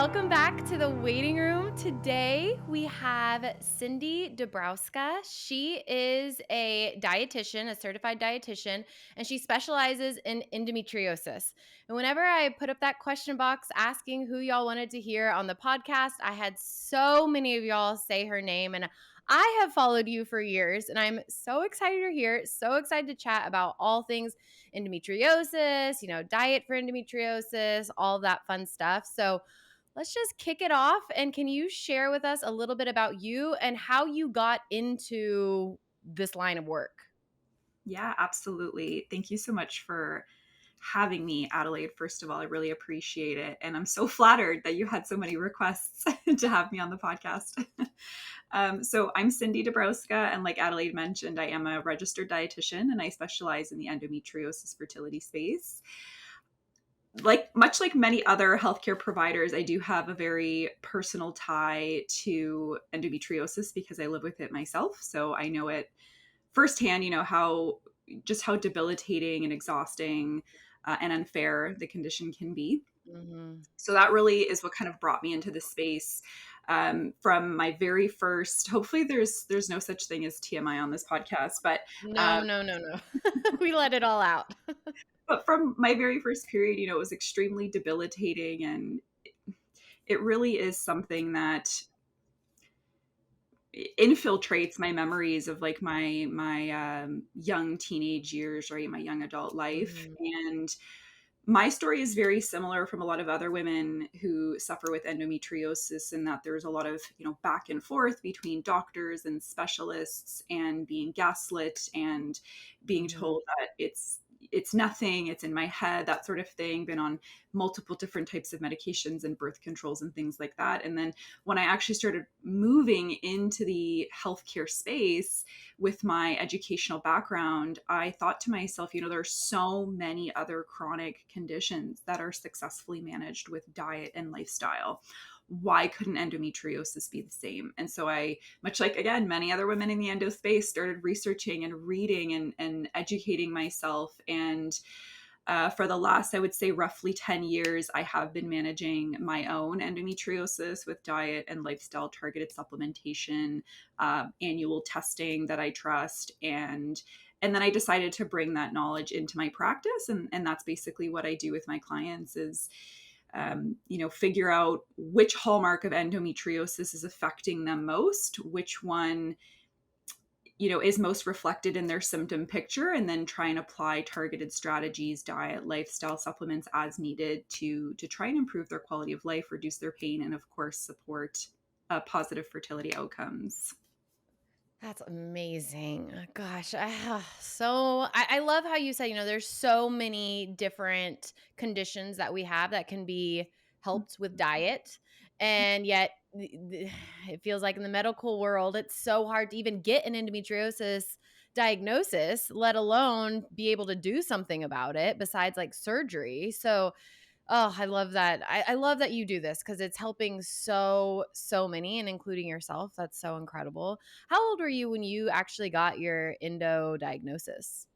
Welcome back to the waiting room. Today we have Cindy Dabrowska. She is a dietitian, a certified dietitian, and she specializes in endometriosis. And whenever I put up that question box asking who y'all wanted to hear on the podcast, I had so many of y'all say her name, and I have followed you for years, and I'm so excited you're here, so excited to chat about all things endometriosis, diet for endometriosis, all that fun stuff. So let's just kick it off. And can you share with us a little bit about you and how you got into this line of work? Yeah, absolutely. Thank you so much for having me, Adelaide. First of all, I really appreciate it. And I'm so flattered that you had so many requests to have me on the podcast. So I'm Cindy Dabrowska. And like Adelaide mentioned, I am a registered dietitian and I specialize in the endometriosis fertility space. Much like many other healthcare providers, I do have a very personal tie to endometriosis because I live with it myself. So I know it firsthand, how debilitating and exhausting and unfair the condition can be. Mm-hmm. So that really is what kind of brought me into the space. From my very first, hopefully there's no such thing as TMI on this podcast, but No. We let it all out. from my very first period, it was extremely debilitating, and it really is something that infiltrates my memories of like my young teenage years, right, my young adult life. Mm-hmm. And my story is very similar from a lot of other women who suffer with endometriosis, in that there's a lot of back and forth between doctors and specialists, and being gaslit and being Mm-hmm. told that it's nothing, it's in my head, that sort of thing. Been on multiple different types of medications and birth controls and things like that. And then when I actually started moving into the healthcare space with my educational background, I thought to myself, there are so many other chronic conditions that are successfully managed with diet and lifestyle. Why couldn't endometriosis be the same? And so I, much like, again, many other women in the endo space, started researching and reading and educating myself. And for the last, I would say, roughly 10 years, I have been managing my own endometriosis with diet and lifestyle targeted supplementation, annual testing that I trust. And then I decided to bring that knowledge into my practice. And that's basically what I do with my clients is, figure out which hallmark of endometriosis is affecting them most, which one is most reflected in their symptom picture, and then try and apply targeted strategies, diet, lifestyle, supplements as needed to try and improve their quality of life, reduce their pain, and of course support positive fertility outcomes. That's amazing. Gosh, I love how you said, there's so many different conditions that we have that can be helped with diet. And yet it feels like in the medical world, it's so hard to even get an endometriosis diagnosis, let alone be able to do something about it besides like surgery. So oh, I love that. I love that you do this because it's helping so many and including yourself. That's so incredible. How old were you when you actually got your endo diagnosis?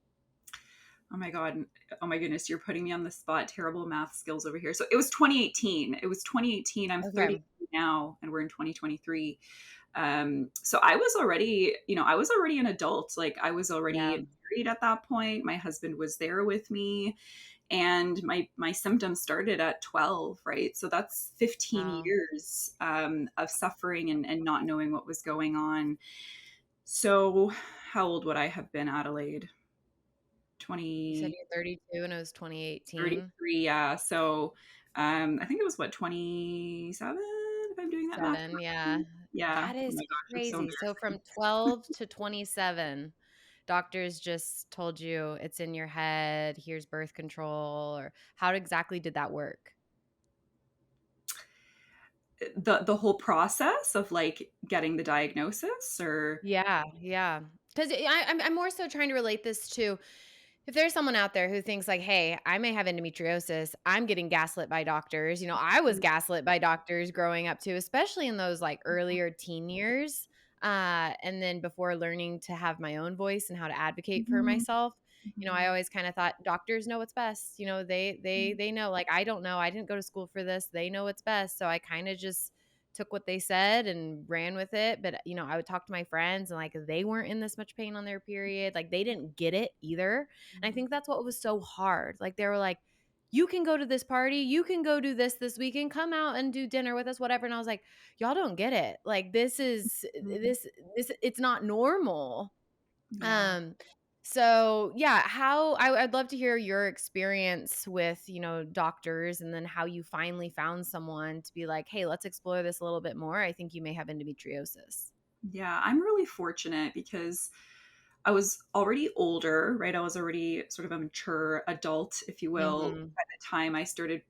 Oh my God. Oh my goodness. You're putting me on the spot. Terrible math skills over here. So it was 2018. It was 2018. I'm Okay. 30 now and we're in 2023. So I was already an adult. Like, I was Yeah. already married at that point. My husband was there with me, and my symptoms started at 12, right? So that's 15 Wow. years of suffering and not knowing what was going on. So how old would I have been, Adelaide? You said 20 you're 32 and it was 2018. 33, yeah. So I think it was what, 27, if I'm doing that math 7, yeah. correctly. Yeah. That Oh is my gosh, it's so crazy. So embarrassing. from 12 to 27, doctors just told you it's in your head, here's birth control, or how exactly did that work? The whole process of like getting the diagnosis, or Yeah. Because I'm more so trying to relate this to if there's someone out there who thinks like, hey, I may have endometriosis, I'm getting gaslit by doctors. I was gaslit by doctors growing up too, especially in those like earlier teen years. And then before learning to have my own voice and how to advocate for Mhm. myself. I Mhm. always kind of thought doctors know what's best. They know, like, I don't know. I didn't go to school for this. They know what's best. So I kind of just took what they said and ran with it. But, I would talk to my friends and like they weren't in this much pain on their period. Like they didn't get it either. And I think that's what was so hard. Like they were like, you can go to this party, you can go do this weekend, come out and do dinner with us, whatever. And I was like, y'all don't get it. Like Mhm. this it's not normal. Yeah. Um, so yeah, I'd love to hear your experience with, doctors and then how you finally found someone to be like, hey, let's explore this a little bit more. I think you may have endometriosis. Yeah, I'm really fortunate because I was already older, right? I was already sort of a mature adult, if you will, Mhm. by the time I started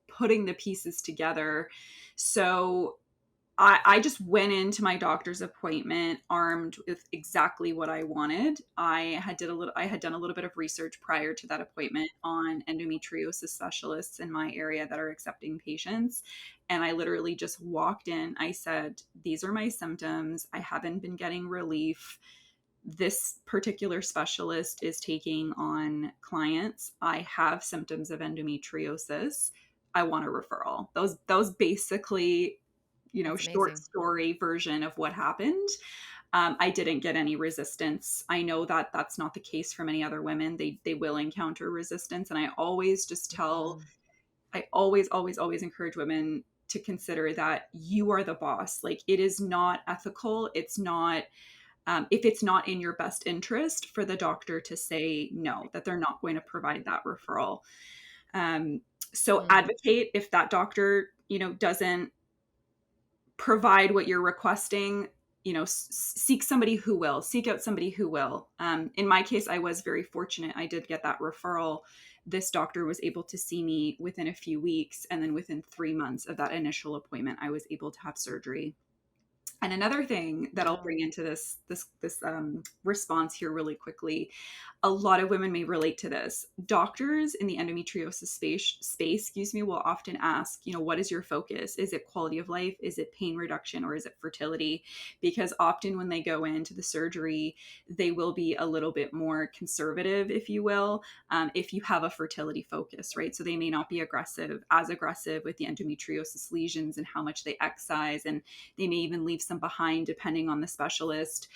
putting the pieces together. So I just went into my doctor's appointment armed with exactly what I wanted. I had done a little bit of research prior to that appointment on endometriosis specialists in my area that are accepting patients. And I literally just walked in. I said, "These are my symptoms. I haven't been getting relief. This particular specialist is taking on clients. I have symptoms of endometriosis. I want a referral." Those basically, That's short amazing. story version of what happened. I didn't get any resistance. I know that that's not the case for many other women. They will encounter resistance, and I always just tell, Mhm. I always encourage women to consider that you are the boss. Like, it is not ethical. It's not, if it's not in your best interest for the doctor to say no, that they're not going to provide that referral. Um, so Mm. advocate if that doctor, doesn't provide what you're requesting. Seek somebody who will, seek out somebody who will. In my case, I was very fortunate. I did get that referral. This doctor was able to see me within a few weeks, and then within 3 months of that initial appointment, I was able to have surgery. And another thing that I'll Wow. bring into this response here really quickly, a lot of women may relate to this. Doctors in the endometriosis space, excuse me, will often ask, what is your focus? Is it quality of life? Is it pain reduction? Or is it fertility? Because often when they go into the surgery, they will be a little bit more conservative, if you will, if you have a fertility focus, right? So they may not be as aggressive with the endometriosis lesions and how much they excise, and they may even leave some behind depending on the specialist.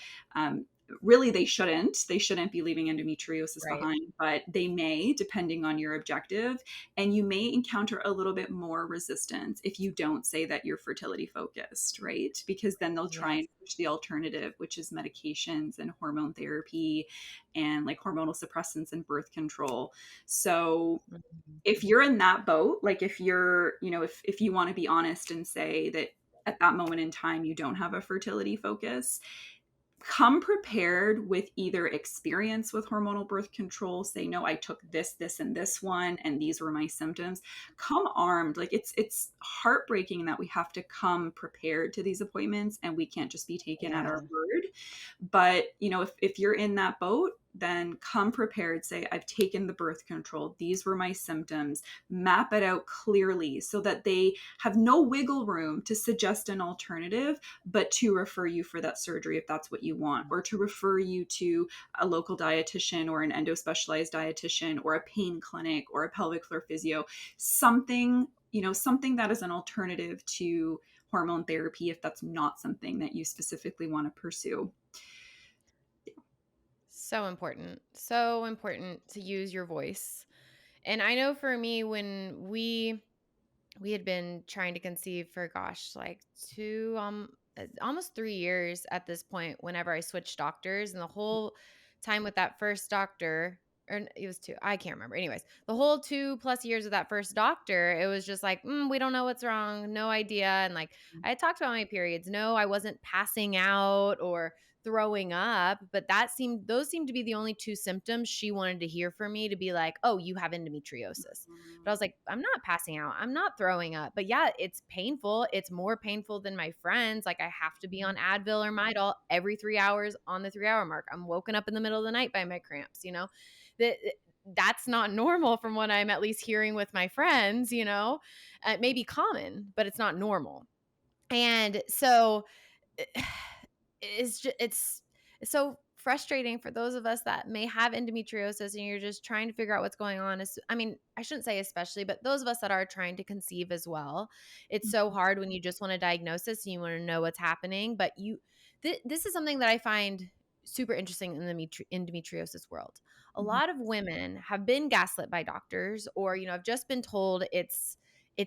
Really, they shouldn't be leaving endometriosis Right. behind, but they may, depending on your objective. And you may encounter a little bit more resistance if you don't say that you're fertility focused, right? Because then they'll try Yes. and push the alternative, which is medications and hormone therapy and like hormonal suppressants and birth control. So Mhm. if you're in that boat, like if you're, if you want to be honest and say that at that moment in time you don't have a fertility focus, come prepared with either experience with hormonal birth control. Say, no, I took this and this one and these were my symptoms. Come armed. Like, it's heartbreaking that we have to come prepared to these appointments and we can't just be taken at our Yeah. word. But if you're in that boat, then come prepared. Say, I've taken the birth control, these were my symptoms. Map it out clearly so that they have no wiggle room to suggest an alternative, but to refer you for that surgery if that's what you want, or to refer you to a local dietitian or an endo specialized dietitian or a pain clinic or a pelvic floor physio. Something that is an alternative to hormone therapy if that's not something that you specifically want to pursue. So important. So important to use your voice. And I know for me, when we had been trying to conceive for, gosh, like almost 3 years at this point, whenever I switched doctors, and the whole time with that first doctor, it was two, I can't remember. Anyways, the whole 2+ years of that first doctor, it was just like, we don't know what's wrong, no idea. And like, I had talked about my periods. No, I wasn't passing out or throwing up, but those seemed to be the only two symptoms she wanted to hear from me, to be like, oh, you have endometriosis. But I was like, I'm not passing out, I'm not throwing up. But yeah, it's painful. It's more painful than my friends. Like, I have to be on Advil or Midol every 3 hours on the 3 hour mark. I'm woken up in the middle of the night by my cramps. That that's not normal from what I'm at least hearing with my friends. It may be common, but it's not normal. And so it's just, it's so frustrating for those of us that may have endometriosis and you're just trying to figure out what's going on. I mean, I shouldn't say especially, but those of us that are trying to conceive as well. It's so hard when you just want a diagnosis and you want to know what's happening. But this is something that I find super interesting in the endometriosis world. A Mhm. lot of women have been gaslit by doctors, or have just been told it's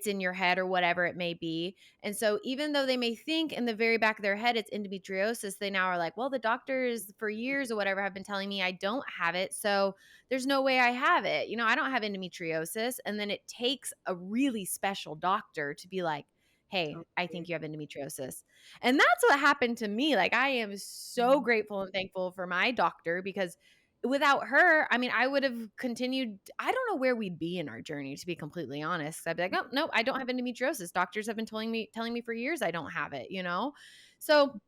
in your head or whatever it may be. And so even though they may think in the very back of their head it's endometriosis, they now are like, well, the doctors for years or whatever have been telling me I don't have it. So there's no way I have it. I don't have endometriosis. And then it takes a really special doctor to be like, hey, I Totally. think you have endometriosis. And that's what happened to me. Like, I am so Mhm. grateful and thankful for my doctor, because without her, I mean, I would have continued. I don't know where we'd be in our journey, to be completely honest. I'd be like, oh, no, I don't have endometriosis. Doctors have been telling me for years I don't have it. So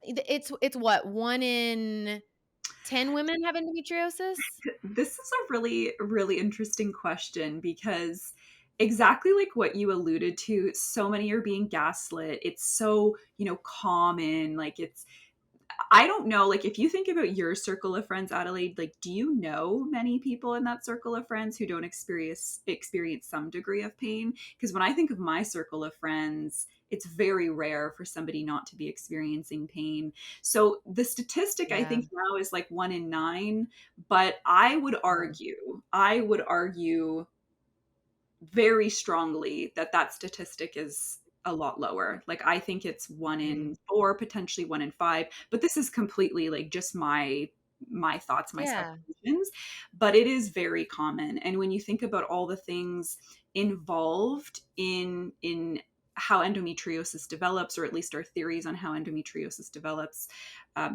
it's what, 1 in 10 women have endometriosis? This is a really, really interesting question because exactly like what you alluded to, so many are being gaslit. It's so, common. Like I don't know, like if you think about your circle of friends, Adelaide, like do you know many people in that circle of friends who don't experience some degree of pain? Because when I think of my circle of friends, it's very rare for somebody not to be experiencing pain. So the statistic I Yeah. think now is like 1 in 9, but Yeah. I would argue very strongly that that statistic is a lot lower. Like I think it's 1 in 4, potentially 1 in 5, but this is completely like just my thoughts, my Yeah. suppositions, but it is very common. And when you think about all the things involved in how endometriosis develops, or at least our theories on how endometriosis develops,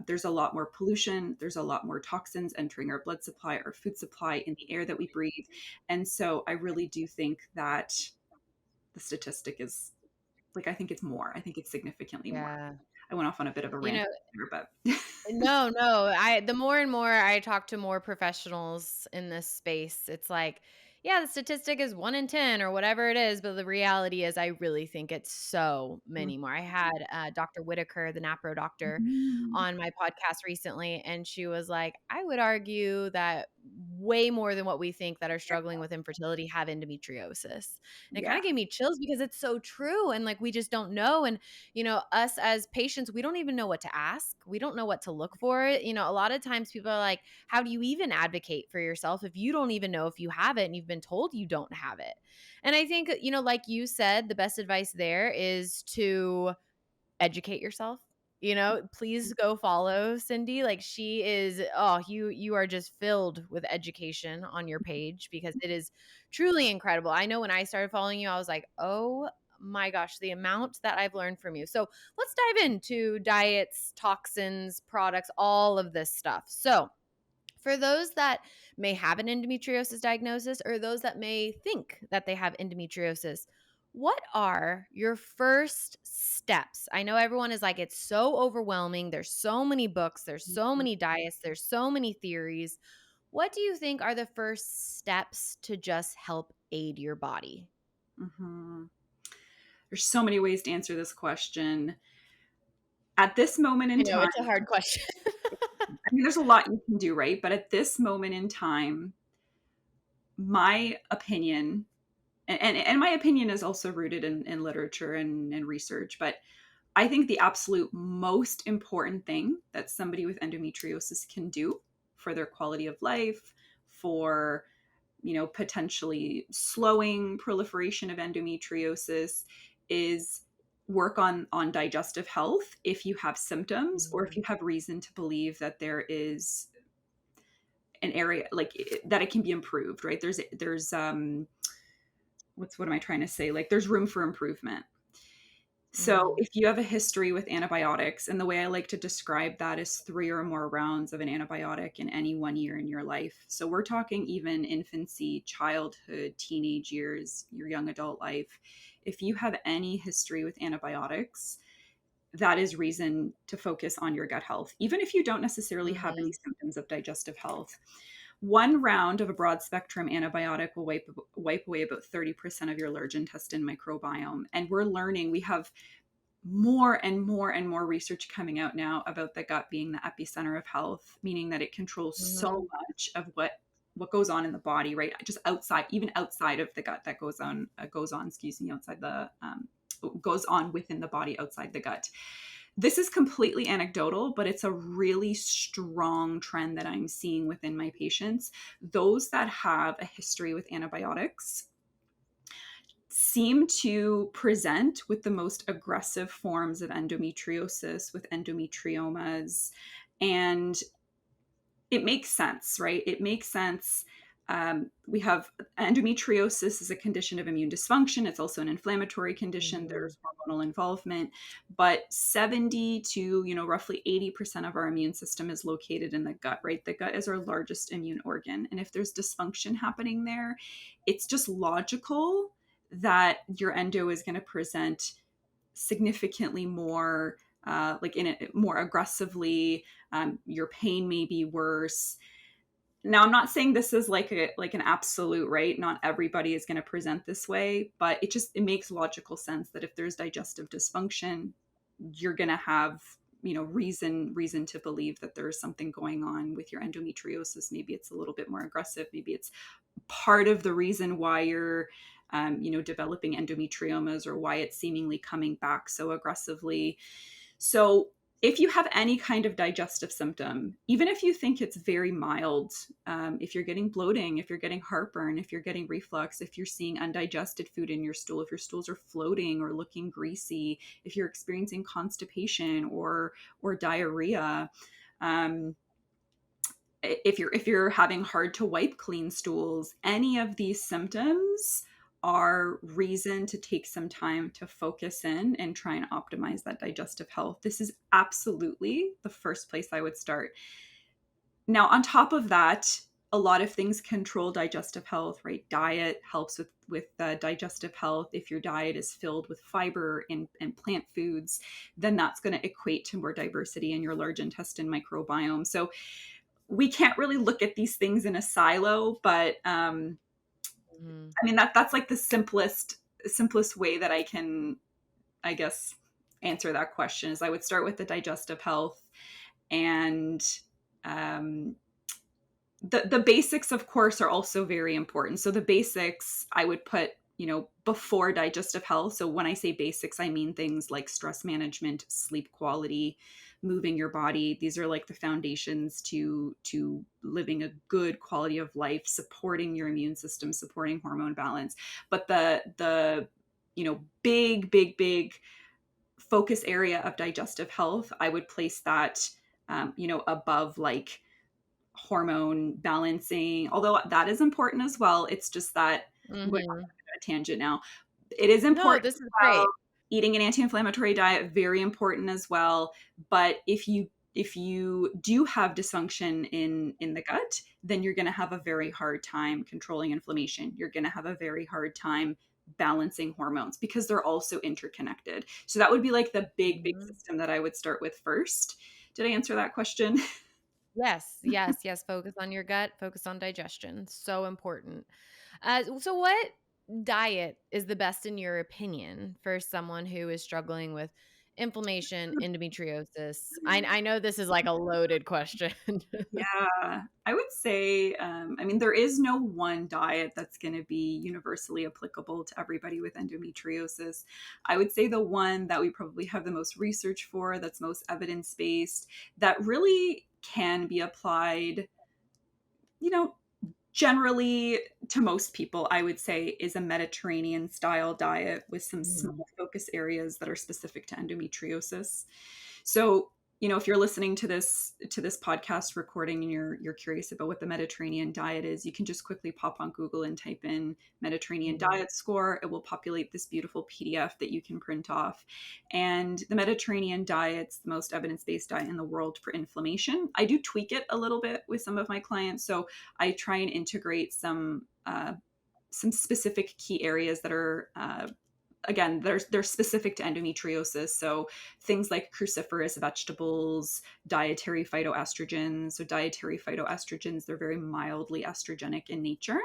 there's a lot more pollution, there's a lot more toxins entering our blood supply, our food supply, in the air that we breathe. And so I really do think that the statistic is like, I think it's more. I think it's significantly more. Yeah. I went off on a bit of a You rant know, there, but No. The more and more I talk to more professionals in this space, it's like, yeah, the statistic is 1 in 10 or whatever it is, but the reality is, I really think it's so many more. I had Dr. Whitaker, the NAPRO doctor, Mhm. on my podcast recently, and she was like, I would argue that way more than what we think that are struggling with infertility have endometriosis. And it kind Yeah. of gave me chills, because it's so true. And like, we just don't know. And us as patients, we don't even know what to ask. We don't know what to look for. A lot of times people are like, how do you even advocate for yourself if you don't even know if you have it and you've been told you don't have it? And I think, like you said, the best advice there is to educate yourself. Please go follow Cindy. Like, she is, oh, you are just filled with education on your page, because it is truly incredible. I know when I started following you, I was like, oh my gosh, the amount that I've learned from you. So let's dive into diets, toxins, products, all of this stuff. So for those that may have an endometriosis diagnosis, or those that may think that they have endometriosis, what are your first steps? I know everyone is like, it's so overwhelming. There's so many books, there's so many diets, there's so many theories. What do you think are the first steps to just help aid your body? Mhm. There's so many ways to answer this question. At this moment I in know time, it's a hard question. I mean, there's a lot you can do, right? But at this moment in time, my opinion, and my opinion is also rooted in literature and research, but I think the absolute most important thing that somebody with endometriosis can do for their quality of life, for potentially slowing proliferation of endometriosis, is work on digestive health if you have symptoms, or if Mhm. you have reason to believe that there is an area like that it can be improved, right? There's what am I trying to say? Like there's room for improvement. So, Mhm. if you have a history with antibiotics, and the way I like to describe that is 3 or more rounds of an antibiotic in any 1 year in your life. So, we're talking even infancy, childhood, teenage years, your young adult life. If you have any history with antibiotics, that is reason to focus on your gut health, even if you don't necessarily have any Mhm. symptoms of digestive health. 1 round of a broad spectrum antibiotic will wipe away about 30% of your large intestine microbiome. And we're learning, we have more and more and more research coming out now about the gut being the epicenter of health, meaning that it controls so Mhm. much of what goes on in the body, right? Just outside, even outside of the gut, that goes on, excuse me, outside the goes on within the body outside the gut. This is completely anecdotal, but it's a really strong trend that I'm seeing within my patients. Those that have a history with antibiotics seem to present with the most aggressive forms of endometriosis, with endometriomas. And it makes sense, right? It makes sense. We have endometriosis is a condition of immune dysfunction. It's also an inflammatory condition. Mhm. There's hormonal involvement, but 70 to, roughly 80% of our immune system is located in the gut, right? The gut is our largest immune organ. And if there's dysfunction happening there, it's just logical that your endo is going to present significantly more, like in it more aggressively. Your pain may be worse. Now, I'm not saying this is like an absolute, right? Not everybody is going to present this way, but it makes logical sense that if there's digestive dysfunction, you're going to have, reason to believe that there's something going on with your endometriosis. Maybe it's a little bit more aggressive. Maybe it's part of the reason why you're developing endometriomas, or why it's seemingly coming back so aggressively. So if you have any kind of digestive symptom, even if you think it's very mild, if you're getting bloating, if you're getting heartburn, if you're getting reflux, if you're seeing undigested food in your stool, if your stools are floating or looking greasy, if you're experiencing constipation or diarrhea, um, if you're having hard to wipe clean stools, any of these symptoms are reason to take some time to focus in and try and optimize that digestive health. This is absolutely the first place I would start. Now, on top of that, a lot of things control digestive health, right? Diet helps with digestive health. If your diet is filled with fiber and plant foods, then that's going to equate to more diversity in your large intestine microbiome. So we can't really look at these things in a silo, but Mhm. I mean that's like the simplest way that I can, I guess, answer that question. Is I would start with the digestive health, and um, the basics, of course, are also very important. So the basics I would put, before digestive health. So when I say basics, I mean things like stress management, sleep quality, moving your body. These are like the foundations to living a good quality of life, supporting your immune system, supporting hormone balance. But the big focus area of digestive health, I would place that above like hormone balancing, although that is important as well. It's just that I'm going on Mhm. a tangent now. It is No, important this as is well. great. Eating an anti-inflammatory diet, very important as well. But if you do have dysfunction in the gut, then you're going to have a very hard time controlling inflammation. You're going to have a very hard time balancing hormones, because they're also interconnected. So that would be like the big Mhm. system that I would start with first. Did I answer that question? Yes, yes, yes. Focus on your gut, focus on digestion. So important. So what diet is the best in your opinion for someone who is struggling with inflammation, endometriosis? I know this is like a loaded question. Yeah, I would say, I mean, there is no one diet that's going to be universally applicable to everybody with endometriosis. I would say the one that we probably have the most research for, that's most evidence based, that really can be applied, you know, generally to most people, I would say, is a Mediterranean style diet with some Mhm. small focus areas that are specific to endometriosis. So, if you're listening to this podcast recording and you're curious about what the Mediterranean diet is, you can just quickly pop on Google and type in Mediterranean Mhm. diet score. It will populate this beautiful PDF that you can print off. And the Mediterranean diet's the most evidence-based diet in the world for inflammation. I do tweak it a little bit with some of my clients. So I try and integrate some specific key areas that are again, they're specific to endometriosis. So things like cruciferous vegetables, dietary phytoestrogens. So dietary phytoestrogens, they're very mildly estrogenic in nature,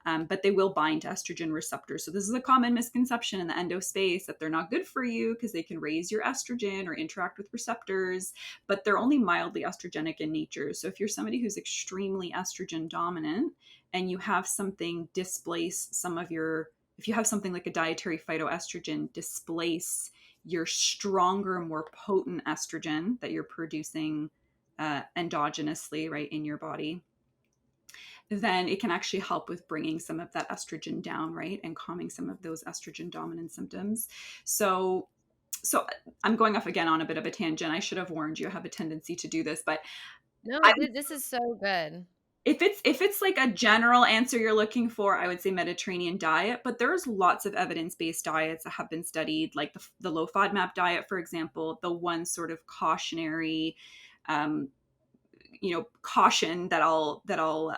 but they will bind to estrogen receptors. So this is a common misconception in the endo space, that they're not good for you because they can raise your estrogen or interact with receptors, but they're only mildly estrogenic in nature. So if you're somebody who's extremely estrogen dominant and you have something displace some of your, if you have something like a dietary phytoestrogen displace your stronger, more potent estrogen that you're producing endogenously, right, in your body, then it can actually help with bringing some of that estrogen down, right, and calming some of those estrogen dominant symptoms. So, so I'm going off again on a bit of a tangent. I should have warned you. I have a tendency to do this, but No, I, this is so good. if it's like a general answer you're looking for, I would say Mediterranean diet. But there's lots of evidence-based diets that have been studied, like the low FODMAP diet, for example. The one sort of cautionary um, caution that I'll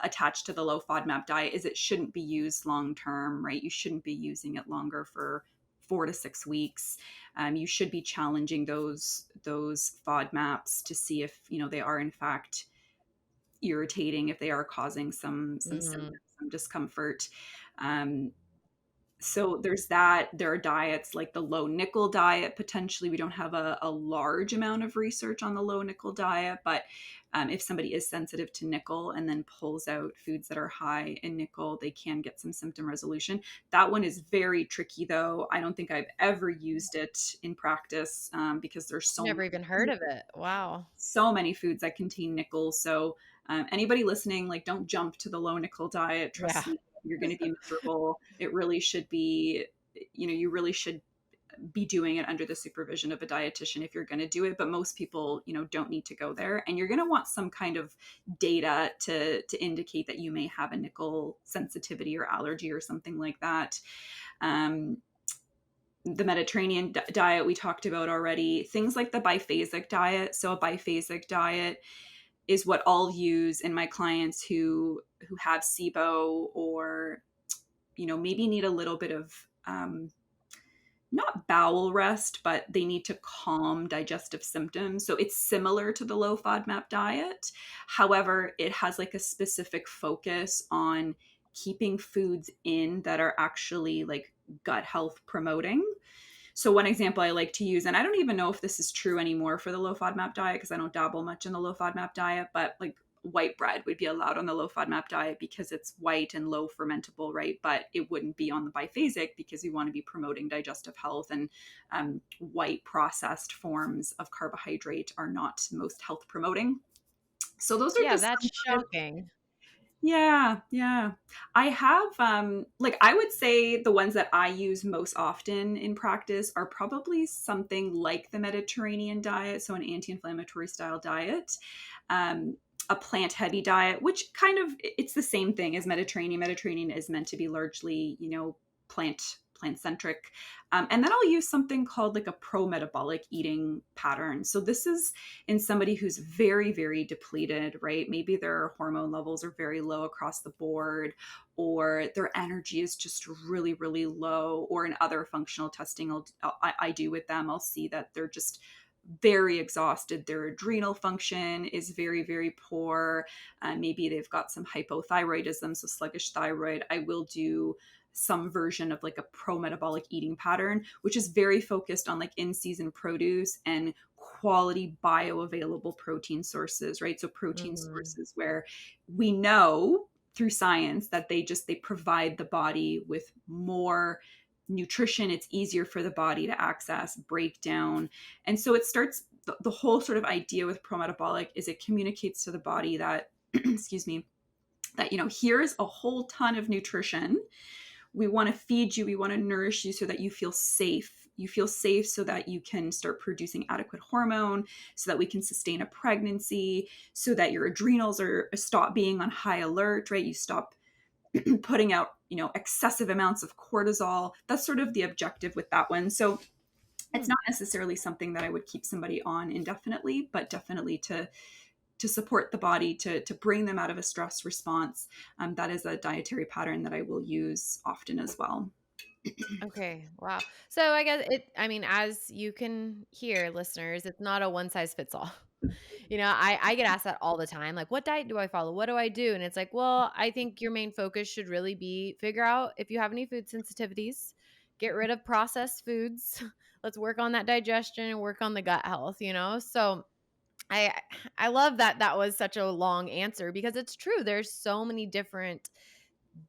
attach to the low FODMAP diet is it shouldn't be used long term, right? You shouldn't be using it longer for 4 to 6 weeks. You should be challenging those FODMAPs to see if they are in fact irritating, if they are causing some symptoms, Mhm. some discomfort. Um, so there's that. There are diets like the low nickel diet. Potentially, we don't have a large amount of research on the low nickel diet, but if somebody is sensitive to nickel and then pulls out foods that are high in nickel, they can get some symptom resolution. That one is very tricky, though. I don't think I've ever used it in practice, because there's Never even heard of it. Wow. so many foods that contain nickel. So anybody listening, like, don't jump to the low nickel diet. Yeah. Trust me, you're going to be miserable. It really should be, you really should be doing it under the supervision of a dietitian if you're going to do it. But most people, don't need to go there. And you're going to want some kind of data to indicate that you may have a nickel sensitivity or allergy or something like that. Um, the Mediterranean diet we talked about already, things like the biphasic diet. So a biphasic diet is what I'll use in my clients who have SIBO, or maybe need a little bit of not bowel rest, but they need to calm digestive symptoms. So it's similar to the low FODMAP diet. However, it has like a specific focus on keeping foods in that are actually like gut health promoting. So one example I like to use, and I don't even know if this is true anymore for the low FODMAP diet because I don't dabble much in the low FODMAP diet, but like white bread would be allowed on the low FODMAP diet because it's white and low fermentable, right? But it wouldn't be on the biphasic because you want to be promoting digestive health, and white processed forms of carbohydrate are not most health promoting. So those are Yeah, just that's some kind of, shocking. yeah, yeah. I have like, I would say the ones that I use most often in practice are probably something like the Mediterranean diet, so an anti-inflammatory style diet. A plant heavy diet, which kind of, it's the same thing as Mediterranean. Mediterranean is meant to be largely, plant centric. And then I'll use something called like a pro metabolic eating pattern. So this is in somebody who's very, very depleted, right? Maybe their hormone levels are very low across the board, or their energy is just really, really low, or in other functional testing I do with them, I'll see that they're just very exhausted. Their adrenal function is very, very poor. Maybe they've got some hypothyroidism, so sluggish thyroid. I will do some version of like a pro metabolic eating pattern, which is very focused on like in season produce and quality bioavailable protein sources, right? So protein Mhm. sources where we know through science that they provide the body with more nutrition. It's easier for the body to access, break down. And so it starts, the whole sort of idea with pro metabolic is it communicates to the body that excuse me, that here's a whole ton of nutrition. We want to feed you, we want to nourish you so that you feel safe. You feel safe so that you can start producing adequate hormone, so that we can sustain a pregnancy, so that your adrenals are stop being on high alert, right? You stop putting out, excessive amounts of cortisol. That's sort of the objective with that one. So it's Hmm. not necessarily something that I would keep somebody on indefinitely, but definitely to support the body, to bring them out of a stress response. That is a dietary pattern that I will use often as well. Okay. Wow. So I guess I mean, as you can hear, listeners, it's not a one size fits all. I get asked that all the time. Like, what diet do I follow? What do I do? And it's like, well, I think your main focus should really be figure out if you have any food sensitivities, get rid of processed foods. Let's work on that digestion and work on the gut health. So I I love that that was such a long answer because it's true. There's so many different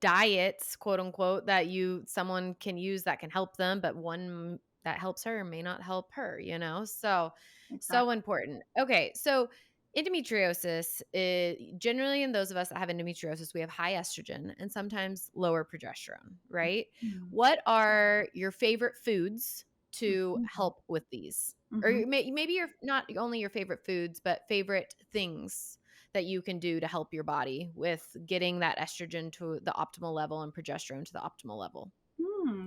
diets, quote unquote, that someone can use that can help them, but one that helps her may not help her. So Exactly. important. Okay, so endometriosis is generally in those of us that have endometriosis, we have high estrogen and sometimes lower progesterone, right? Mhm. What are your favorite foods to Mhm. help with these? Or Mhm. maybe you're not only your favorite foods, but favorite things that you can do to help your body with getting that estrogen to the optimal level and progesterone to the optimal level.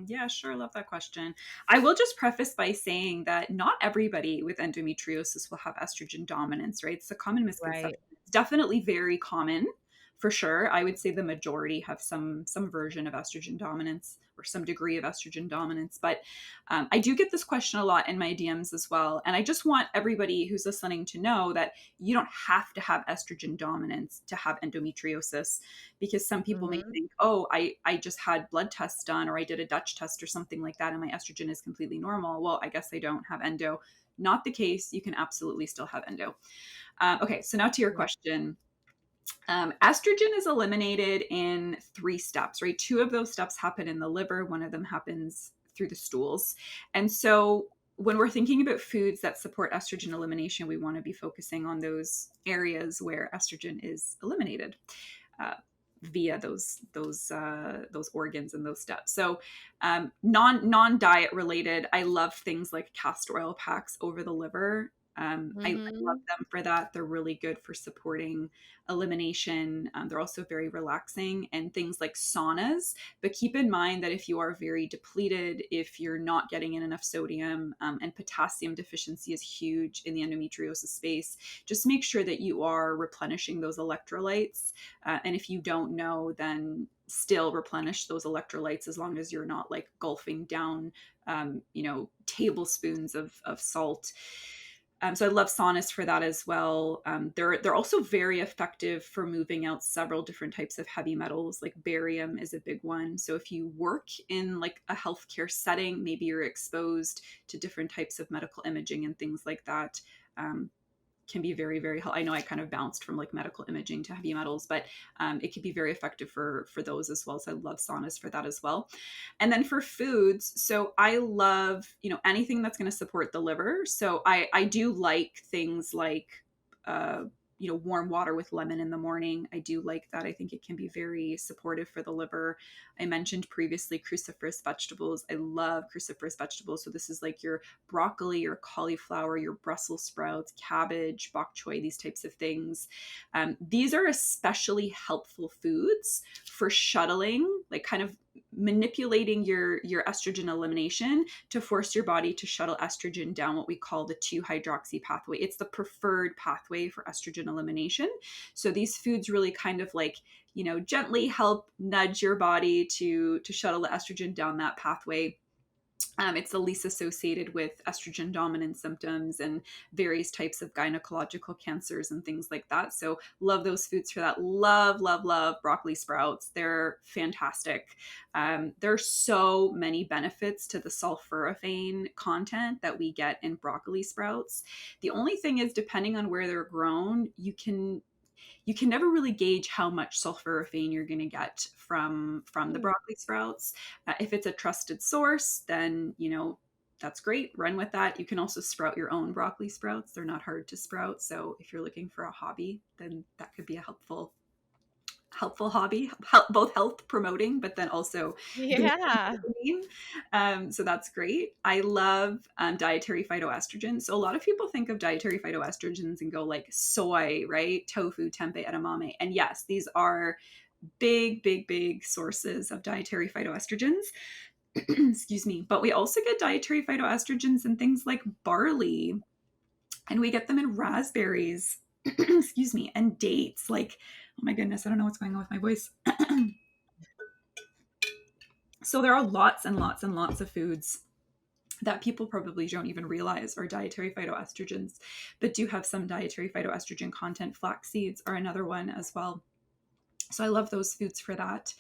Yeah, sure. Love that question. I will just preface by saying that not everybody with endometriosis will have estrogen dominance, right? It's a common Right. misconception. It's definitely very common for sure. I would say the majority have some version of estrogen dominance or some degree of estrogen dominance. But I do get this question a lot in my DMs as well. And I just want everybody who's listening to know that you don't have to have estrogen dominance to have endometriosis, because some people may Mhm. think, oh, I just had blood tests done or I did a Dutch test or something like that and my estrogen is completely normal. Well, I guess I don't have endo. Not the case. You can absolutely still have endo. Okay, so now to your Right. question. Estrogen is eliminated in 3 steps, right? 2 of those steps happen in the liver, one of them happens through the stools. And so when we're thinking about foods that support estrogen elimination, we want to be focusing on those areas where estrogen is eliminated via those organs and those steps. So non diet related, I love things like castor oil packs over the liver. I love Mhm. them for that. They're really good for supporting elimination. They're also very relaxing, and things like saunas. But keep in mind that if you are very depleted, if you're not getting in enough sodium, and potassium deficiency is huge in the endometriosis space, just make sure that you are replenishing those electrolytes. And if you don't know, then still replenish those electrolytes as long as you're not like gulping down, tablespoons of salt. So I love saunas for that as well. They're also very effective for moving out several different types of heavy metals. Like barium is a big one. So if you work in like a healthcare setting, maybe you're exposed to different types of medical imaging and things like that. Um, can be very very I know I kind of bounced from like medical imaging to heavy metals, but it can be very effective for those as well. So I love saunas for that as well. And then for foods, so I love anything that's going to support the liver. So I do like things like uh warm water with lemon in the morning. I do like that. I think it can be very supportive for the liver. I mentioned previously cruciferous vegetables. I love cruciferous vegetables. So this is like your broccoli, your cauliflower, your Brussels sprouts, cabbage, bok choy, these types of things. These are especially helpful foods for shuttling, like kind of manipulating your estrogen elimination to force your body to shuttle estrogen down what we call the 2-hydroxy pathway. It's the preferred pathway for estrogen elimination. So these foods really kind of like gently help nudge your body to shuttle the estrogen down that pathway. It's the least associated with estrogen dominant symptoms and various types of gynecological cancers and things like that. So, love those foods for that. Love, love, love broccoli sprouts. They're fantastic. There's so many benefits to the sulforaphane content that we get in broccoli sprouts. The only thing is, depending on where they're grown, you can never really gauge how much sulforaphane you're going to get from the Mm. broccoli sprouts. If it's a trusted source, then that's great. Run with that. You can also sprout your own broccoli sprouts. They're not hard to sprout. So if you're looking for a hobby, then that could be a helpful hobby, both health promoting, but then also boosting Yeah. dopamine. So that's great. I love dietary phytoestrogens. So a lot of people think of dietary phytoestrogens and go like soy, right? Tofu, tempeh, edamame. And yes, these are big, big, big sources of dietary phytoestrogens. Excuse me. But we also get dietary phytoestrogens in things like barley, and we get them in raspberries. Excuse me, and dates. Like, oh my goodness, I don't know what's going on with my voice. So there are lots and lots and lots of foods that people probably don't even realize are dietary phytoestrogens, but do have some dietary phytoestrogen content. Flax seeds are another one as well. So I love those foods for that.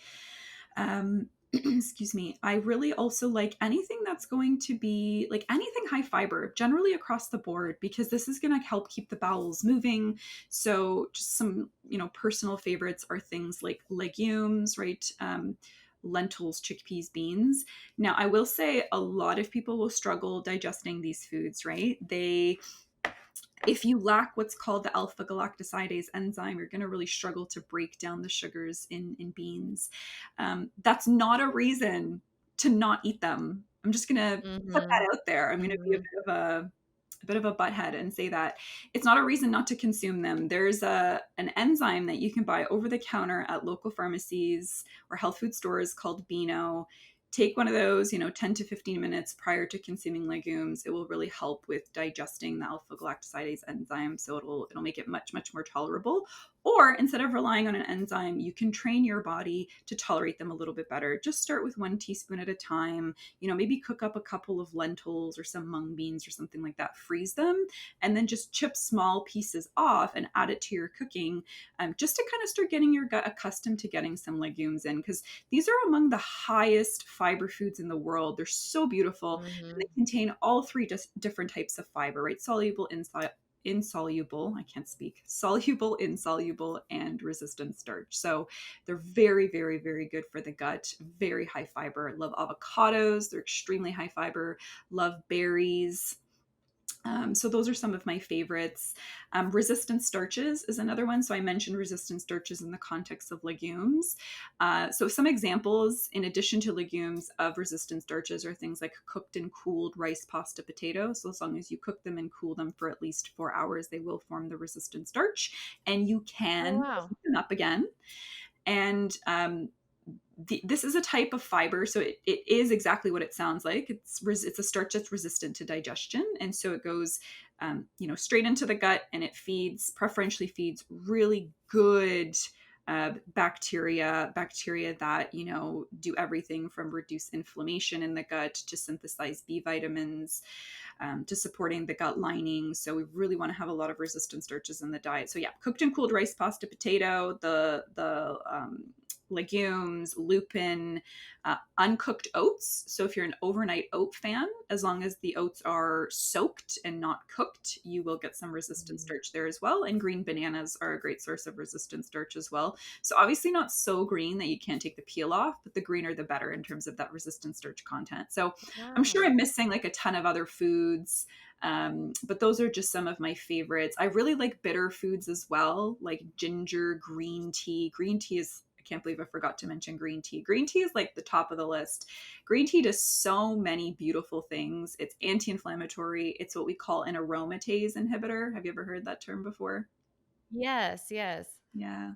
Excuse me. I really also like anything that's going to be like anything high fiber, generally across the board, because this is going to help keep the bowels moving. So just some, personal favorites are things like legumes, right? Lentils, chickpeas, beans. Now, I will say a lot of people will struggle digesting these foods, right? If you lack what's called the alpha galactosidase enzyme, you're going to really struggle to break down the sugars in beans. That's not a reason to not eat them. I'm just going to put Mhm. that out there. I'm going to be Mhm. a bit of a butthead and say that it's not a reason not to consume them. There's an enzyme that you can buy over the counter at local pharmacies or health food stores called Beano. Take one of those, 10 to 15 minutes prior to consuming legumes. It will really help with digesting the alpha galactosidase enzyme. So it'll make it much, much more tolerable. Or instead of relying on an enzyme, you can train your body to tolerate them a little bit better. Just start with 1 teaspoon at a time. Maybe cook up a couple of lentils or some mung beans or something like that, freeze them, and then just chip small pieces off and add it to your cooking, just to kind of start getting your gut accustomed to getting some legumes in, because these are among the highest fiber foods in the world. They're so beautiful, and they Mhm. contain all three different types of fiber, right? Soluble, insoluble, I can't speak, soluble, insoluble, and resistant starch. So they're very, very, very good for the gut, very high fiber. Love avocados, they're extremely high fiber. Love berries. So those are some of my favorites. Resistant starches is another one. So I mentioned resistant starches in the context of legumes. So some examples, in addition to legumes, of resistant starches are things like cooked and cooled rice, pasta, potato. So as long as you cook them and cool them for at least 4 hours, they will form the resistant starch, and you Oh, can wow. heat them up again. And this is a type of fiber, so it is exactly what it sounds like. It's a starch that's resistant to digestion, and so it goes, straight into the gut, and it preferentially feeds really good bacteria that do everything from reduce inflammation in the gut to synthesize B vitamins, to supporting the gut lining. So we really want to have a lot of resistant starches in the diet. So yeah, cooked and cooled rice, pasta, potato, the legumes, lupin, uncooked oats. So if you're an overnight oat fan, as long as the oats are soaked and not cooked, you will get some resistant Mhm. starch there as well. And green bananas are a great source of resistant starch as well. So obviously not so green that you can't take the peel off, but the greener the better in terms of that resistant starch content. So I'm sure Wow. I'm missing like a ton of other foods. But those are just some of my favorites. I really like bitter foods as well, like ginger, green tea. Green tea is, I can't believe I forgot to mention green tea. Green tea is like the top of the list. Green tea does so many beautiful things. It's anti-inflammatory. It's what we call an aromatase inhibitor. Have you ever heard that term before? Yes, yes. Yeah.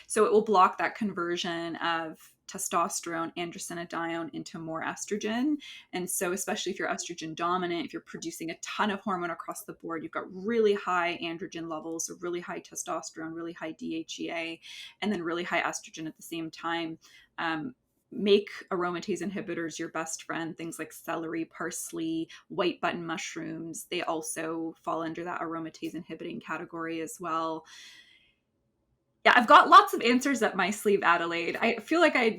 So it will block that conversion of testosterone, androstenedione into more estrogen. And so, especially if you're estrogen dominant, if you're producing a ton of hormone across the board, you've got really high androgen levels, so really high testosterone, really high DHEA, and then really high estrogen at the same time. Make aromatase inhibitors your best friend. Things like celery, parsley, white button mushrooms, they also fall under that aromatase inhibiting category as well. Yeah, I've got lots of answers up my sleeve, Adelaide. I feel like I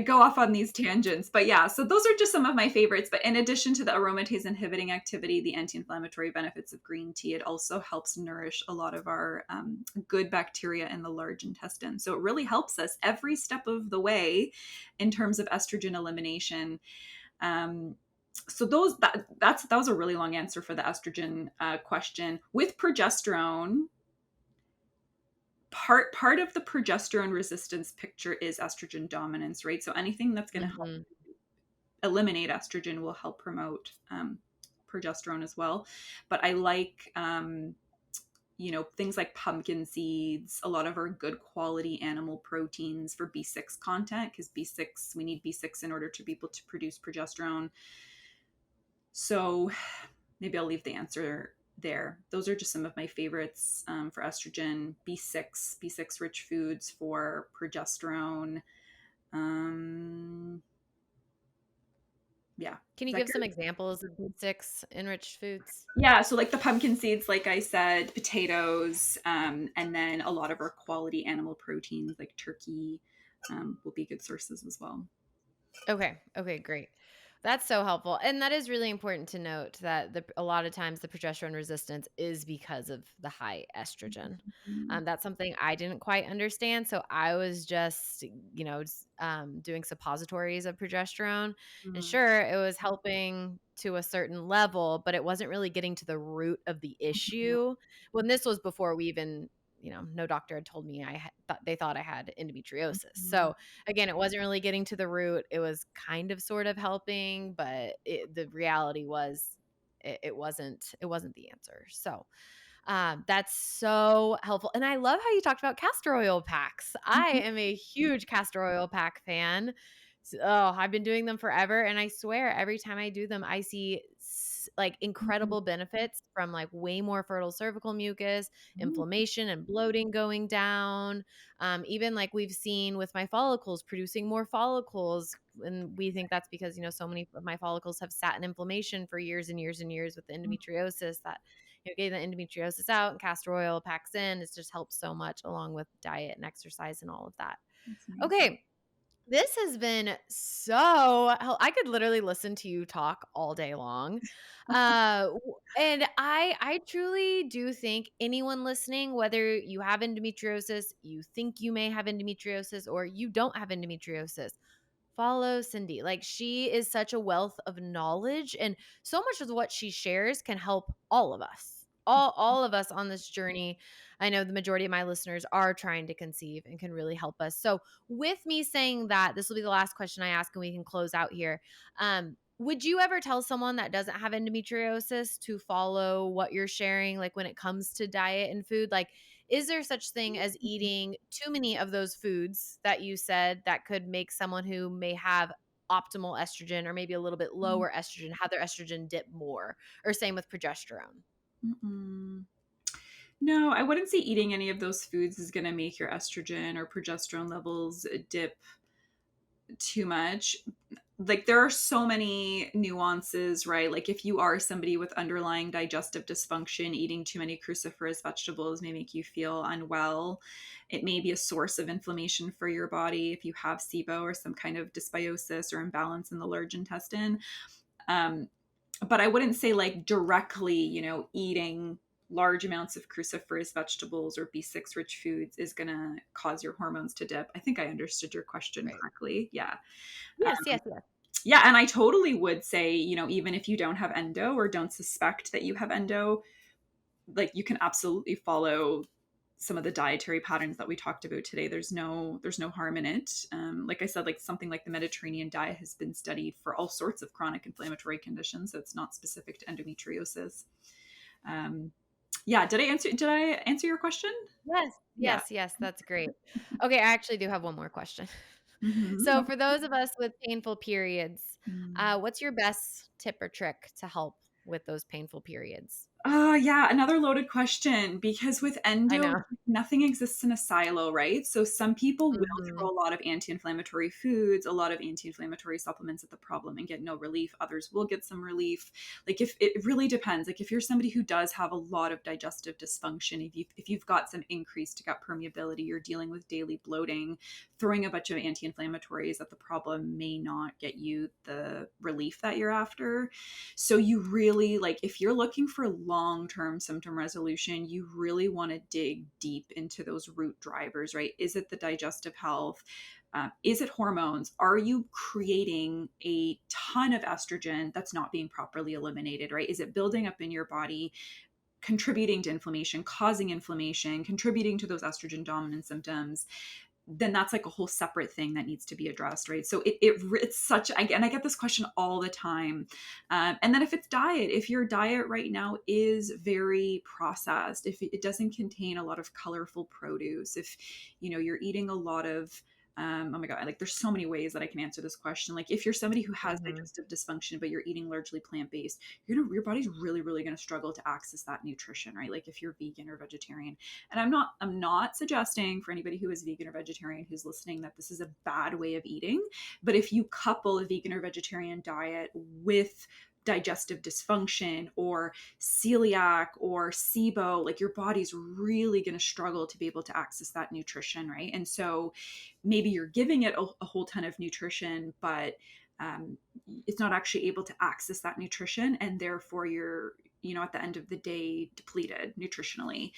go off on these tangents, but yeah, so those are just some of my favorites. But in addition to the aromatase inhibiting activity, the anti-inflammatory benefits of green tea, it also helps nourish a lot of our good bacteria in the large intestine. So it really helps us every step of the way in terms of estrogen elimination. Um, so that was a really long answer for the estrogen question. With progesterone, part of the progesterone resistance picture is estrogen dominance, right? So anything that's going to help Mhm. eliminate estrogen will help promote progesterone as well. But I like things like pumpkin seeds, a lot of our good quality animal proteins for B6 content, because B6, we need B6 in order to be able to produce progesterone. So maybe I'll leave the answer there. Those are just some of my favorites for estrogen. B6 rich foods for progesterone. Um, Can Is you that give good? some examples of the 6 enriched foods? Yeah, so like the pumpkin seeds, like I said, potatoes, and then a lot of our quality animal proteins like turkey will be good sources as well. Okay. Okay, great. That's so helpful. And that is really important to note that a lot of times the progesterone resistance is because of the high estrogen. Mhm. That's something I didn't quite understand. So I was just, doing suppositories of progesterone. And Mhm. sure, it was helping to a certain level, but it wasn't really getting to the root of the issue. When this was before we even, no doctor had told me they thought I had endometriosis. Mhm. So again, it wasn't really getting to the root. It was kind of sort of helping, but the reality was it wasn't the answer. So that's so helpful. And I love how you talked about castor oil packs. I Mhm. am a huge castor oil pack fan. Oh, I've been doing them forever. And I swear every time I do them, I see like Mhm. incredible benefits from like way more fertile cervical mucus, Ooh. inflammation and bloating going down. Even like we've seen with my follicles producing more follicles. And we think that's because, so many of my follicles have sat in inflammation for years and years and years with the endometriosis that getting the endometriosis out and castor oil packs in. It's just helped so much along with diet and exercise and all of that. That's amazing. Okay. This has been I could literally listen to you talk all day long. And I truly do think anyone listening, whether you have endometriosis, you think you may have endometriosis, or you don't have endometriosis, follow Cindy. Like she is such a wealth of knowledge and so much of what she shares can help all of us. All of us on this journey. I know the majority of my listeners are trying to conceive and can really help us. So, with me saying that, this will be the last question I ask and we can close out here. Would you ever tell someone that doesn't have endometriosis to follow what you're sharing like when it comes to diet and food? Like is there such thing as eating too many of those foods that you said that could make someone who may have optimal estrogen or maybe a little bit Mm. lower estrogen have their estrogen dip more? Or same with progesterone? Mm-mm. No, I wouldn't say eating any of those foods is going to make your estrogen or progesterone levels dip too much. Like there are so many nuances, right? Like if you are somebody with underlying digestive dysfunction, eating too many cruciferous vegetables may make you feel unwell. It may be a source of inflammation for your body if you have SIBO or some kind of dysbiosis or imbalance in the large intestine. Um, but I wouldn't say like directly, eating large amounts of cruciferous vegetables or B6 rich foods is going to cause your hormones to dip. I think I understood your question Right. correctly. Yeah. Yes, yes, yes. Yeah. And I totally would say, even if you don't have endo or don't suspect that you have endo, like you can absolutely follow some of the dietary patterns that we talked about today. There's no harm in it. Like I said, like something like the Mediterranean diet has been studied for all sorts of chronic inflammatory conditions, so it's not specific to endometriosis. um, yeah, did I answer your question? Yes, Yeah. yes, yes, that's great. Okay, I actually do have one more question. So Mhm. for those of us with painful periods, Mm. what's your best tip or trick to help with those painful periods? Oh, yeah, another loaded question because with I endo, know. nothing exists in a silo, right? So some people will throw Mhm. a lot of anti-inflammatory foods, a lot of anti-inflammatory supplements at the problem and get no relief. Others will get some relief. Like if it really depends. Like if you're somebody who does have a lot of digestive dysfunction, if you've got some increased gut permeability, you're dealing with daily bloating, throwing a bunch of anti-inflammatories at the problem may not get you the relief that you're after. So you really like if you're looking for long-term symptom resolution, you really want to dig deep into those root drivers, right? Is it the digestive health? Is it hormones? Are you creating a ton of estrogen that's not being properly eliminated, right? Is it building up in your body, contributing to inflammation, causing inflammation, contributing to those estrogen dominant symptoms? Then that's like a whole separate thing that needs to be addressed, right? So it's such, and I get this question all the time. And then if it's diet, if your diet right now is very processed, if it doesn't contain a lot of colorful produce, if you're eating a lot of Oh my God, like there's so many ways that I can answer this question. Like if you're somebody who has Mhm. digestive dysfunction, but you're eating largely plant-based, your body's really going to struggle to access that nutrition, right? Like if you're vegan or vegetarian. And I'm not suggesting for anybody who is vegan or vegetarian who's listening that this is a bad way of eating. But if you couple a vegan or vegetarian diet with digestive dysfunction or celiac or SIBO, like your body's really going to struggle to be able to access that nutrition, right? And so maybe you're giving it a whole ton of nutrition, but um, it's not actually able to access that nutrition, and therefore you're, at the end of the day, depleted nutritionally.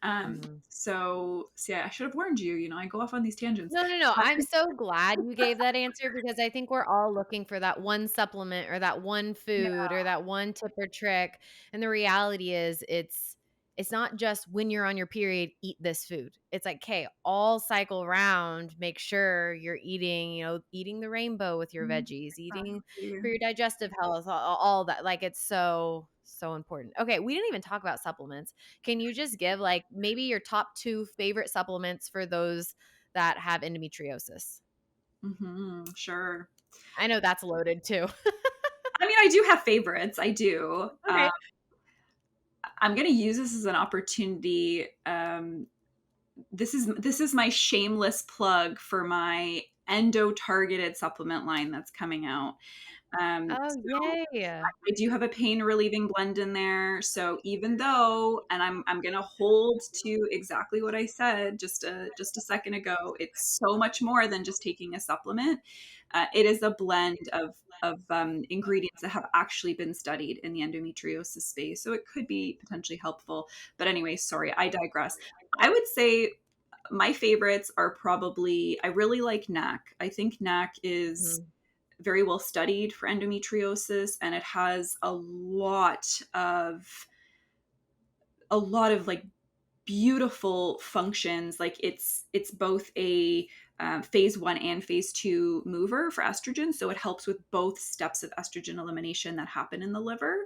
Um, Mhm. so yeah, I should have warned you. I go off on these tangents. No, no, no. I'm so glad you gave that answer because I think we're all looking for that one supplement or that one Yeah. food or that one tip or trick. And the reality is it's not just when you're on your period, eat this food. It's like, okay, all cycle round, make sure you're eating, eating the rainbow with your veggies, eating Exactly. for your digestive health, all that. Like it's so, so important. Okay, we didn't even talk about supplements. Can you just give like maybe your top two favorite supplements for those that have endometriosis? Sure. I know that's loaded too. I mean, I do have favorites. I do. Okay. I'm going to use this as an opportunity. This is my shameless plug for my endo targeted supplement line that's coming out. Oh, So yay. I do have a pain relieving blend in there. So even though, and I'm gonna hold to exactly what I said just a second ago, it's so much more than just taking a supplement. It is a blend of ingredients that have actually been studied in the endometriosis space, so it could be potentially helpful. But anyway, sorry, I digress. I would say my favorites are probably, I really like NAC. I think NAC is Mhm, very well studied for endometriosis, and it has a lot of like beautiful functions. Like it's both a phase 1 and phase 2 mover for estrogen, so it helps with both steps of estrogen elimination that happen in the liver.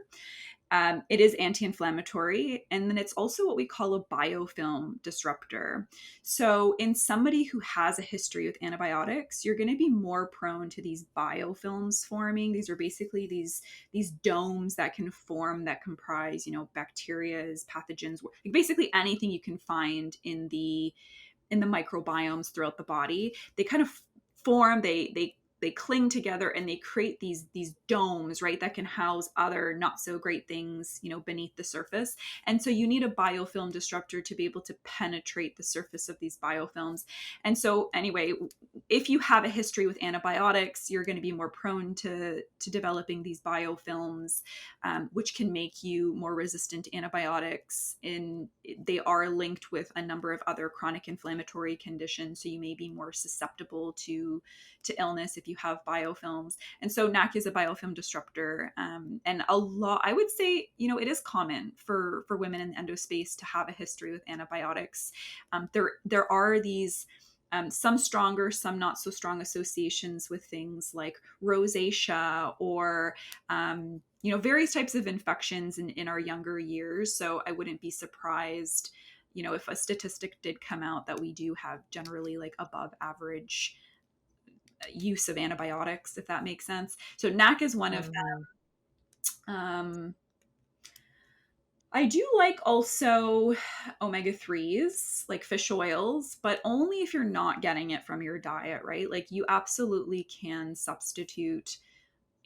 It is anti-inflammatory, and then it's also what we call a biofilm disruptor. So in somebody who has a history with antibiotics, you're going to be more prone to these biofilms forming. These are basically these domes that can form that comprise, bacterias, pathogens, like basically anything you can find in the microbiomes throughout the body. They kind of form, they cling together, and they create these domes, right, that can house other not so great things, beneath the surface. And so you need a biofilm disruptor to be able to penetrate the surface of these biofilms. And so anyway, if you have a history with antibiotics, you're going to be more prone to developing these biofilms, which can make you more resistant to antibiotics. And they are linked with a number of other chronic inflammatory conditions, so you may be more susceptible to illness if you have biofilms. And so NAC is a biofilm disruptor, and a lot, I would say, it is common for women in the endo space to have a history with antibiotics. There are these some stronger, some not so strong associations with things like rosacea or various types of infections in our younger years. So I wouldn't be surprised, if a statistic did come out that we do have generally like above average use of antibiotics, if that makes sense. So NAC is one of mhm, them. I do like also omega 3s, like fish oils, but only if you're not getting it from your diet, right? Like you absolutely can substitute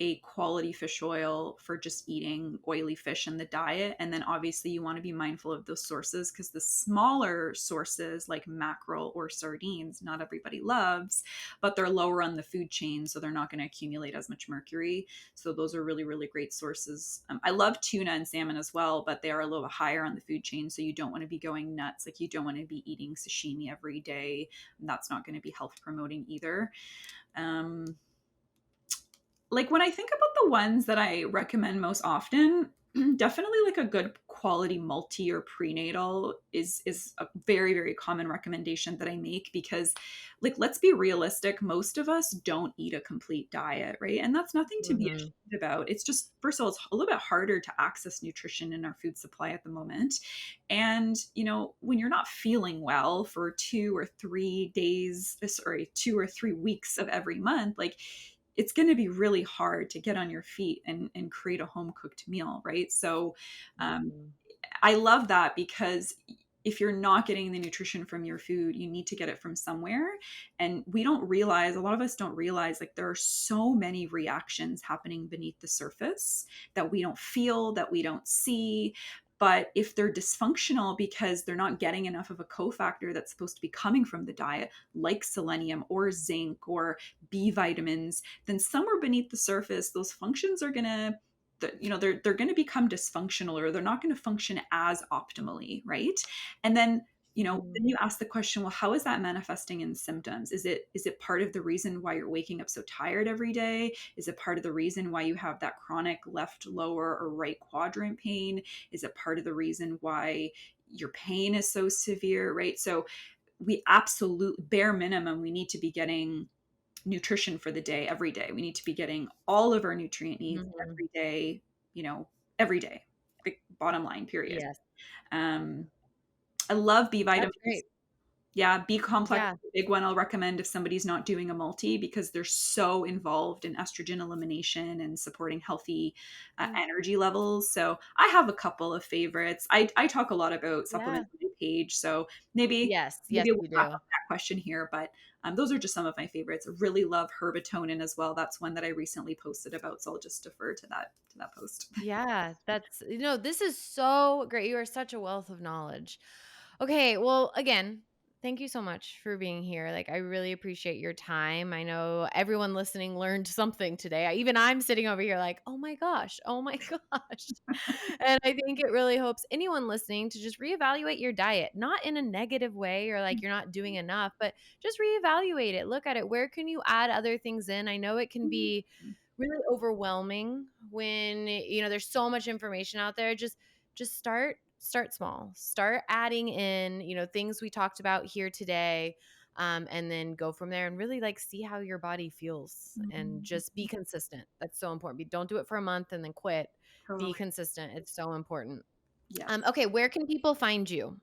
a quality fish oil for just eating oily fish in the diet. And then obviously you want to be mindful of those sources, because the smaller sources like mackerel or sardines, not everybody loves, but they're lower on the food chain, so they're not going to accumulate as much mercury. So those are really, really great sources. I love tuna and salmon as well, but they are a little higher on the food chain. So you don't want to be going nuts. Like you don't want to be eating sashimi every day. That's not going to be health promoting either. Um, like when I think about the ones that I recommend most often, definitely like a good quality multi or prenatal is a very, very common recommendation that I make, because like, let's be realistic, most of us don't eat a complete diet, right? And that's nothing to be Mhm. ashamed about. It's just, first of all, it's a little bit harder to access nutrition in our food supply at the moment. And, when you're not feeling well for 2 or 3 days, sorry, 2 or 3 weeks of every month, like, it's going to be really hard to get on your feet and create a home cooked meal, right? So, um, Mhm. I love that, because if you're not getting the nutrition from your food, you need to get it from somewhere. And we don't realize, a lot of us don't realize, like, there are so many reactions happening beneath the surface that we don't feel, that we don't see. But if they're dysfunctional because they're not getting enough of a cofactor that's supposed to be coming from the diet, like selenium or zinc or B vitamins, then somewhere beneath the surface, those functions are going to, they're going to become dysfunctional, or they're not going to function as optimally, right? And then, Mhm. then you ask the question, well, how is that manifesting in symptoms? Is it part of the reason why you're waking up so tired every day? Is it part of the reason why you have that chronic left lower or right quadrant pain? Is it part of the reason why your pain is so severe, right? So we absolute bare minimum, we need to be getting nutrition for the day every day. We need to be getting all of our nutrient needs Mhm. every day, you know, every day. Big bottom line, period. Yes. Um, I love B That's vitamins. great. Yeah, B complex Yeah. is a big one I'll recommend if somebody's not doing a multi, because they're so involved in estrogen elimination and supporting healthy Mm. energy levels. So I have a couple of favorites. I talk a lot about Yeah. supplements on my page, so maybe Yes. Yes, maybe we'll you wrap do. up that question here. But those are just some of my favorites. I really love herbatonin as well. That's one that I recently posted about, so I'll just defer to that post. Yeah, this is so great. You are such a wealth of knowledge. Okay, well, again, thank you so much for being here. Like, I really appreciate your time. I know everyone listening learned something today. Even I'm sitting over here like, oh my gosh, oh my gosh. And I think it really hopes anyone listening to just reevaluate your diet, not in a negative way or like you're not doing enough, but just reevaluate it. Look at it. Where can you add other things in? I know it can be really overwhelming when there's so much information out there. Just start small, start adding in things we talked about here today, and then go from there and really like see how your body feels and Mhm. just be consistent. That's so important. Don't do it for a month and then quit. Be Totally. consistent. It's so important. Yeah. Okay, where can people find you?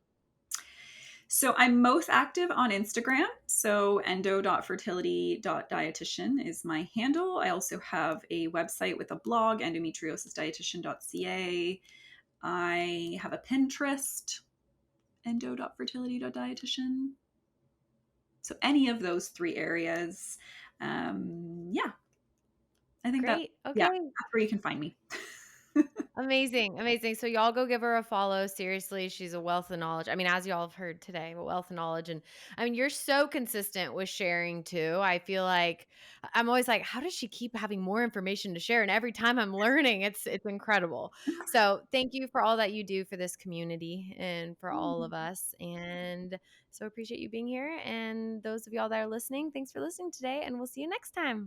So I'm most active on Instagram. So endo.fertility.dietitian is my handle. I also have a website with a blog, endometriosisdietitian.ca. I have a Pinterest, endo.fertility.dietitian. So any of those three areas. Yeah, I think that, Great. yeah, Okay. that's where you can find me. Amazing, amazing. So y'all go give her a follow. Seriously, she's a wealth of knowledge. I mean, as y'all have heard today, a wealth of knowledge. And I mean, you're so consistent with sharing too. I feel like I'm always like, how does she keep having more information to share? And every time I'm learning, it's incredible. So thank you for all that you do for this community and for all of us. And so appreciate you being here. And those of y'all that are listening, thanks for listening today. And we'll see you next time.